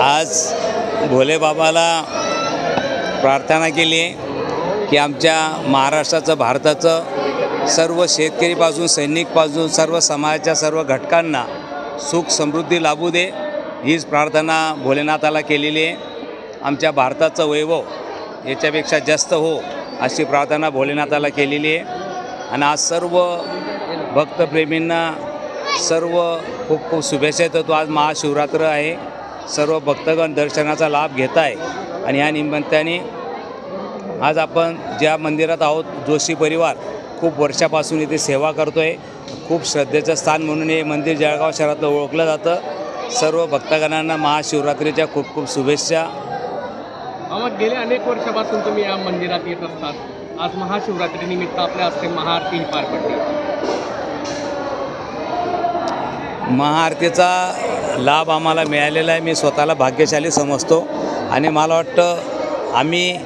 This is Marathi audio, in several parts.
आज भोले बाबाला प्रार्थना केली आहे की आमच्या महाराष्ट्राचं, भारताचं सर्व शेतकरीपासून सैनिकपासून सर्व समाजाच्या सर्व घटकांना सुख समृद्धी लाभू दे, हीच प्रार्थना भोलेनाथाला केलेली आहे। आमच्या भारताचं वैभव याच्यापेक्षा जास्त हो अशी प्रार्थना भोलेनाथाला केलेली आहे। आणि आज सर्व भक्तप्रेमींना सर्व खूप खूप शुभेच्छा देतो। आज महाशिवरात्र आहे, सर्व भक्तगण दर्शनाचा लाभ घेत आहे। आणि या निमित्ताने आज आपण ज्या मंदिरात आहोत, जोशी परिवार खूप वर्षापासून इथे सेवा करतो आहे। खूप श्रद्धेचं स्थान म्हणून हे मंदिर जळगाव शहरातलं ओळखलं जातं। सर्व भक्तगणांना महाशिवरात्रीच्या खूप खूप शुभेच्छा। गेले अनेक वर्षापासून तुम्ही या मंदिरात येत असतात। आज महाशिवरात्रीनिमित्त आपल्या हस्ते महाआरती पार पडली। महाआरतीचा लाभ आम्हाला मिळालेला आहे। मी स्वतःला भाग्यशाली समजतो आणि मला वाटतं आम्ही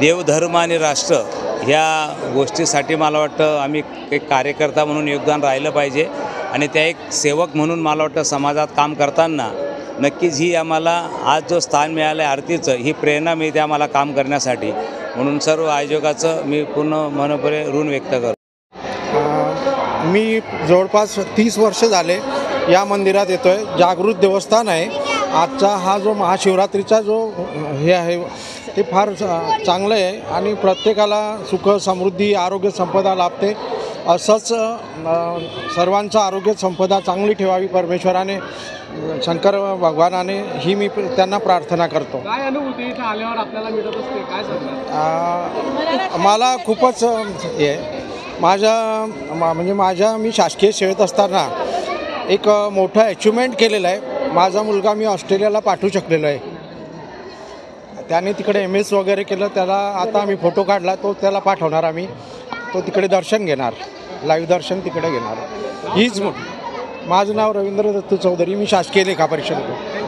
देवधर्म आणि राष्ट्र ह्या गोष्टीसाठी मला वाटतं आम्ही एक कार्यकर्ता म्हणून योगदान राहिलं पाहिजे। आणि त्या एक सेवक म्हणून मला वाटतं समाजात काम करताना नक्कीच ही आम्हाला आज जो स्थान मिळालं आहे आरतीचं, ही प्रेरणा मिळते आम्हाला काम करण्यासाठी। म्हणून सर्व आयोजकाचं मी पूर्ण मनोपणे ऋण व्यक्त करतो। मी जवळपास 30 वर्ष झाले या मंदिरात येतो आहे। जागृत देवस्थान आहे। आजचा हा जो महाशिवरात्रीचा जो हे आहे ते फार चांगलं आहे आणि प्रत्येकाला सुख समृद्धी आरोग्य संपदा लाभते। असंच सर्वांचं आरोग्य संपदा चांगली ठेवावी परमेश्वराने, शंकर भगवानाने, ही मी त्यांना प्रार्थना करतो। काय अनुभूती इथे आल्यावर आपल्याला मिळत असते, काय सांगणार? मला खूपच हे मी शासकीय सेवेत असताना एक मोठं अचिव्हमेंट केलेलं आहे। माझा मुलगा मी ऑस्ट्रेलियाला पाठवू शकलेलो आहे। त्याने तिकडे MS वगैरे केलं, त्याला आता आम्ही फोटो काढला, तो त्याला पाठवणार आम्ही, तो तिकडे दर्शन घेणार, लाईव्ह दर्शन तिकडे घेणार। हीच माझं नाव रवींद्र दत्त चौधरी, मी शासकीय लेखा परीक्षक होतो।